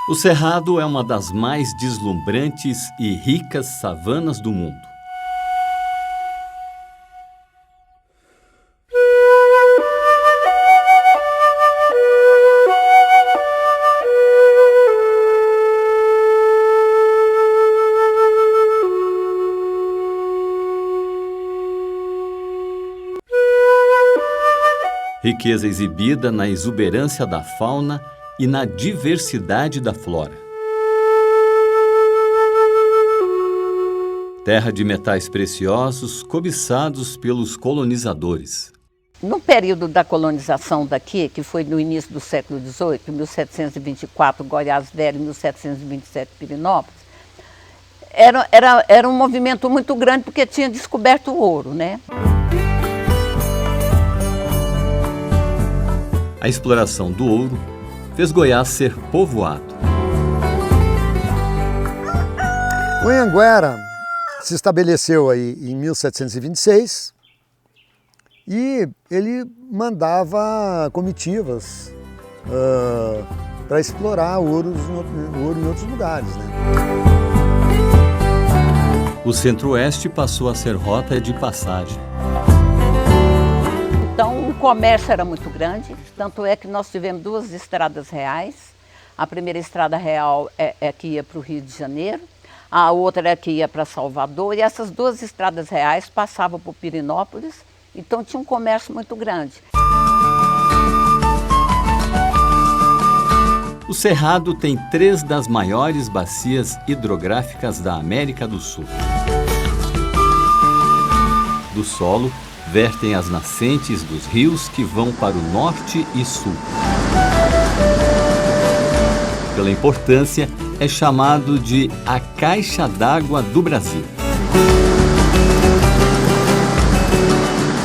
O Cerrado é uma das mais deslumbrantes e ricas savanas do mundo. Riqueza exibida na exuberância da fauna e na diversidade da flora. Terra de metais preciosos cobiçados pelos colonizadores. No período da colonização daqui, que foi no início do século XVIII, 1724 Goiás Velho, 1727 Pirenópolis, era um movimento muito grande porque tinha descoberto o ouro, né? A exploração do ouro fez Goiás ser povoado. O Anhanguera se estabeleceu aí em 1726 e ele mandava comitivas para explorar ouro em outros lugares, né? O Centro-Oeste passou a ser rota de passagem. Então o comércio era muito grande, tanto é que nós tivemos duas estradas reais. A primeira estrada real é que ia para o Rio de Janeiro, a outra é que ia para Salvador, e essas duas estradas reais passavam por Pirenópolis, então tinha um comércio muito grande. O Cerrado tem 3 das maiores bacias hidrográficas da América do Sul. Do solo, vertem as nascentes dos rios que vão para o norte e sul. Pela importância, é chamado de a Caixa d'Água do Brasil.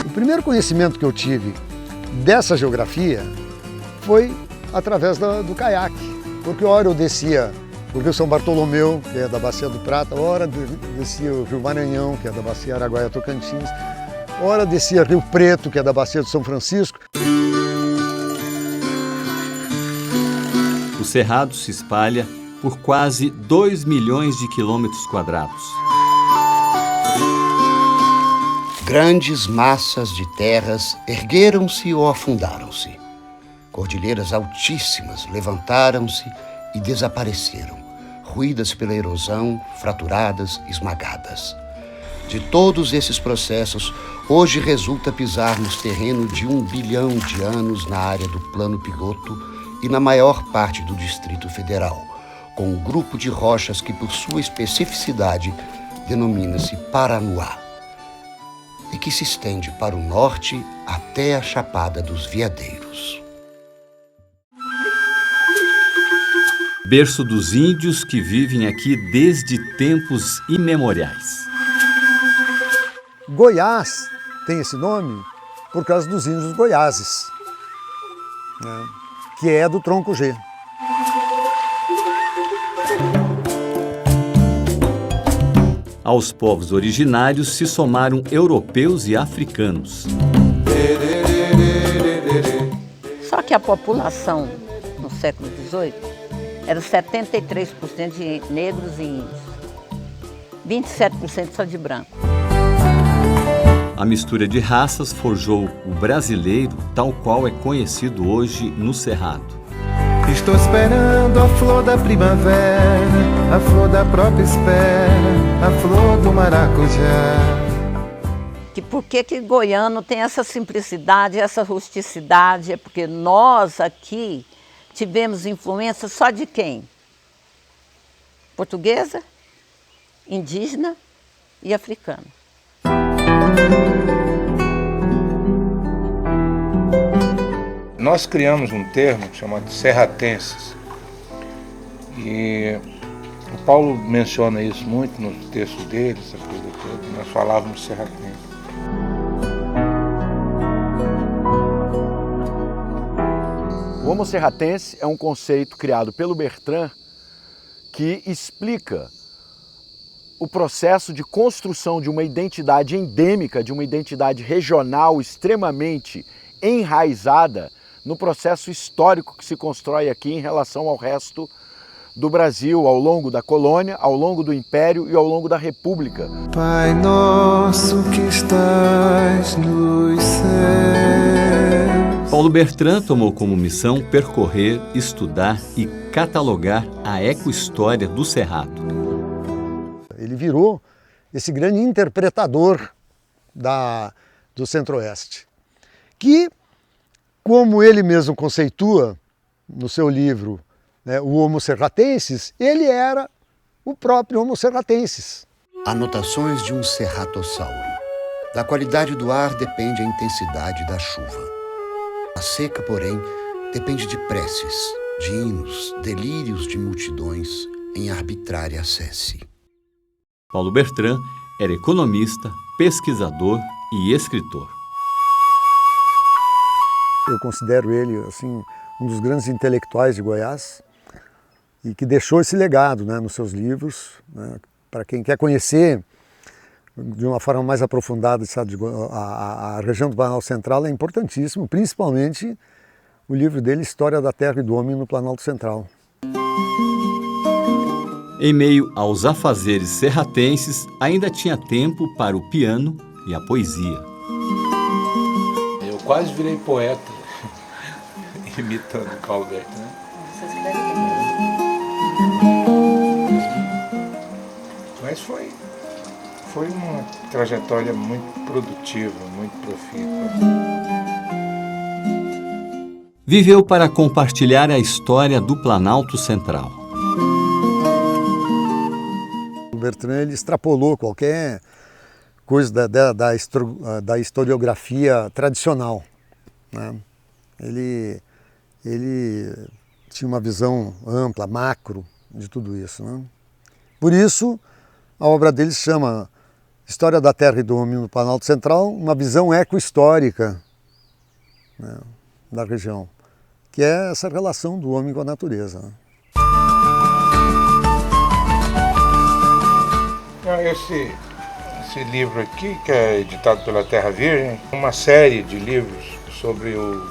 O primeiro conhecimento que eu tive dessa geografia foi através do caiaque, porque ora eu descia o Rio São Bartolomeu, que é da Bacia do Prata, ora descia o Rio Maranhão, que é da Bacia Araguaia-Tocantins, ora descia Rio Preto, que é da Bacia do São Francisco. O Cerrado se espalha por quase 2 milhões de quilômetros quadrados. Grandes massas de terras ergueram-se ou afundaram-se. Cordilheiras altíssimas levantaram-se e desapareceram, ruídas pela erosão, fraturadas, esmagadas. De todos esses processos, hoje resulta pisarmos terreno de 1 bilhão de anos na área do Plano Piloto e na maior parte do Distrito Federal, com um grupo de rochas que, por sua especificidade, denomina-se Paranoá, e que se estende para o norte até a Chapada dos Veadeiros. Berço dos índios que vivem aqui desde tempos imemoriais. Goiás tem esse nome por causa dos índios goiáses, né, que é do tronco G. Aos povos originários se somaram europeus e africanos. Só que a população no século XVIII era 73% de negros e índios, 27% só de branco. A mistura de raças forjou o brasileiro tal qual é conhecido hoje no Cerrado. Estou esperando a flor da primavera, a flor da própria espera, a flor do maracujá. Por que goiano tem essa simplicidade, essa rusticidade? É porque nós aqui tivemos influência só de quem? Portuguesa, indígena e africana. Nós criamos um termo chamado serratenses, e o Paulo menciona isso muito nos textos dele, essa coisa toda. Nós falávamos serratense. O Homo serratense é um conceito criado pelo Bertrand que explica o processo de construção de uma identidade endêmica, de uma identidade regional extremamente enraizada no processo histórico que se constrói aqui em relação ao resto do Brasil ao longo da colônia, ao longo do Império e ao longo da República. Pai nosso que estás nos céus. Paulo Bertrand tomou como missão percorrer, estudar e catalogar a ecohistória do Cerrado. Ele virou esse grande interpretador do Centro-Oeste, que, como ele mesmo conceitua no seu livro, né, o Homo Serratensis, ele era o próprio Homo Serratensis. Anotações de um serratossauro. Da qualidade do ar depende a intensidade da chuva. A seca, porém, depende de preces, de hinos, delírios de multidões em arbitrária acesse. Paulo Bertrand era economista, pesquisador e escritor. Eu considero ele assim, um dos grandes intelectuais de Goiás e que deixou esse legado, né, nos seus livros, né, para quem quer conhecer de uma forma mais aprofundada a região do Planalto Central é importantíssimo, principalmente o livro dele, História da Terra e do Homem no Planalto Central. Em meio aos afazeres serratenses, ainda tinha tempo para o piano e a poesia. Eu quase virei poeta, imitando Paulo Bertrand. Mas foi uma trajetória muito produtiva, muito profícua. Viveu para compartilhar a história do Planalto Central. O Bertrand ele extrapolou qualquer coisa da historiografia tradicional, né? Ele tinha uma visão ampla, macro de tudo isso, né? Por isso, a obra dele se chama História da Terra e do Homem no Planalto Central, uma visão ecohistórica, né, da região, que é essa relação do homem com a natureza, né? Esse livro aqui, que é editado pela Terra Virgem, uma série de livros sobre o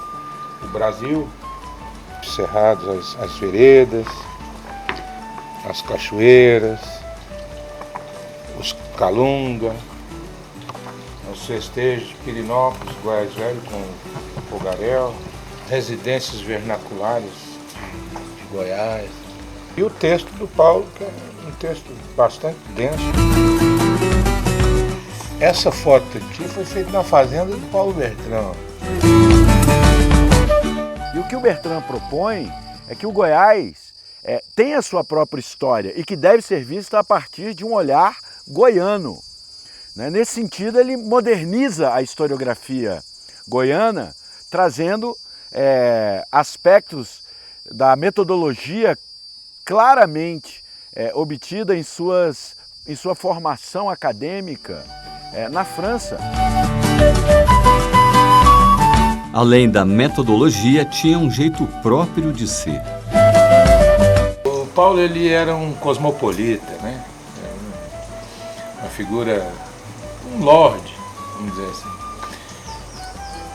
Brasil, os cerrados, as veredas, as cachoeiras, os calunga, os festejos de Pirinópolis, Goiás Velho com Fogaréu, residências vernaculares de Goiás. E o texto do Paulo, que é um texto bastante denso. Essa foto aqui foi feita na fazenda do Paulo Bertrand. E o que o Bertrand propõe é que o Goiás tem a sua própria história e que deve ser vista a partir de um olhar goiano, né? Nesse sentido, ele moderniza a historiografia goiana, trazendo aspectos da metodologia claramente obtida em sua formação acadêmica na França. Além da metodologia, tinha um jeito próprio de ser. O Paulo ele era um cosmopolita, né? Uma figura, um lorde, vamos dizer assim.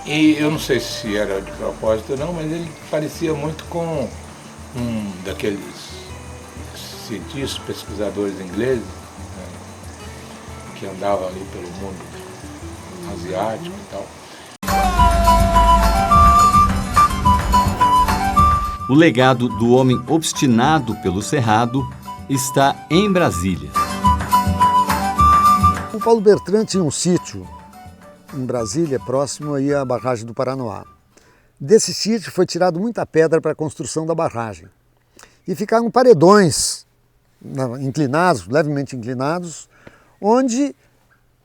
E eu não sei se era de propósito ou não, mas ele parecia muito com um daqueles cientistas, pesquisadores ingleses, né, que andavam ali pelo mundo asiático e tal. O legado do homem obstinado pelo Cerrado está em Brasília. O Paulo Bertrand tinha um sítio em Brasília, próximo aí à barragem do Paranoá. Desse sítio foi tirado muita pedra para a construção da barragem. E ficaram paredões inclinados, levemente inclinados, onde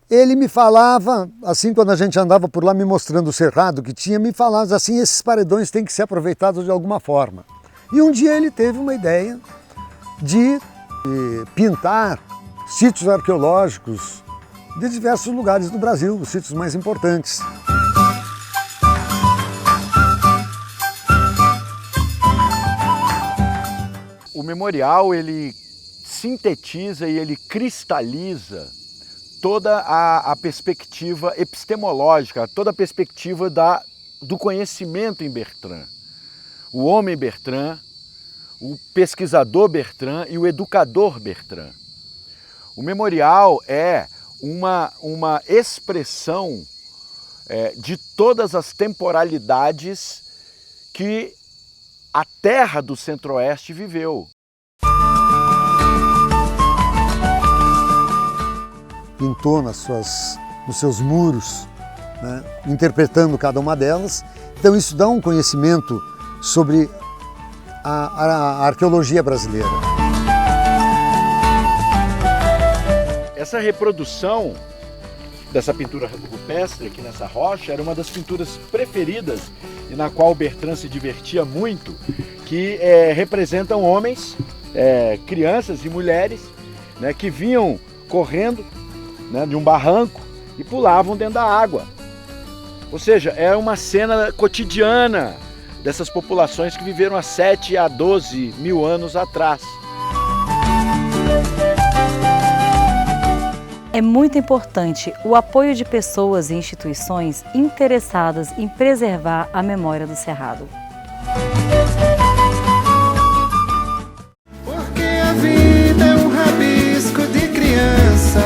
ele me falava, assim, quando a gente andava por lá me mostrando o cerrado que tinha, me falava assim, esses paredões têm que ser aproveitados de alguma forma. E um dia ele teve uma ideia de pintar sítios arqueológicos de diversos lugares do Brasil, os sítios mais importantes. O memorial, ele sintetiza e ele cristaliza toda a perspectiva epistemológica, toda a perspectiva do conhecimento em Bertrand. O homem Bertrand, o pesquisador Bertrand e o educador Bertrand. O memorial é uma expressão de todas as temporalidades que a terra do Centro-Oeste viveu. Pintou nos seus muros, né, interpretando cada uma delas. Então isso dá um conhecimento sobre a arqueologia brasileira. Essa reprodução dessa pintura rupestre aqui nessa rocha era uma das pinturas preferidas e na qual Bertrand se divertia muito, que representam homens, crianças e mulheres, né, que vinham correndo, né, de um barranco e pulavam dentro da água. Ou seja, é uma cena cotidiana dessas populações que viveram há 7 a 12 mil anos atrás. É muito importante o apoio de pessoas e instituições interessadas em preservar a memória do Cerrado. Porque a vida é um rabisco de criança,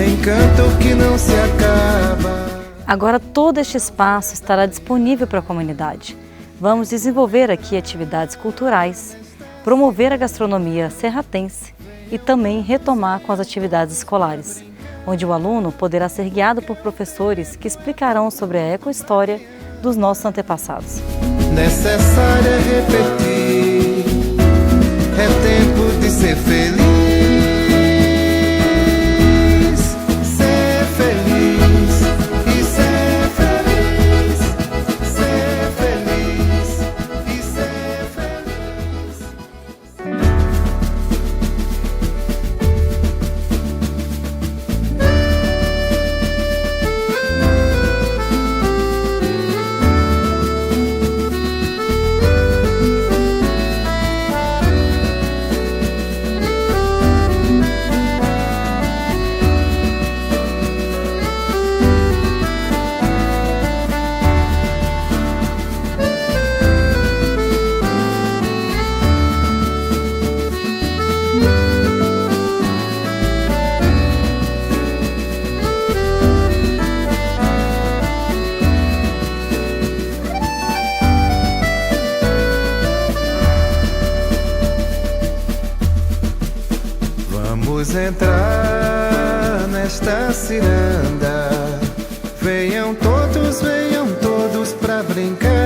encanto que não se acaba. Agora todo este espaço estará disponível para a comunidade. Vamos desenvolver aqui atividades culturais, promover a gastronomia serratense e também retomar com as atividades escolares, onde o aluno poderá ser guiado por professores que explicarão sobre a ecohistória dos nossos antepassados. Necessário é repetir, é tempo de ser feliz, ser feliz e ser feliz, ser feliz e ser feliz. Vamos entrar nesta ciranda. Venham todos pra brincar.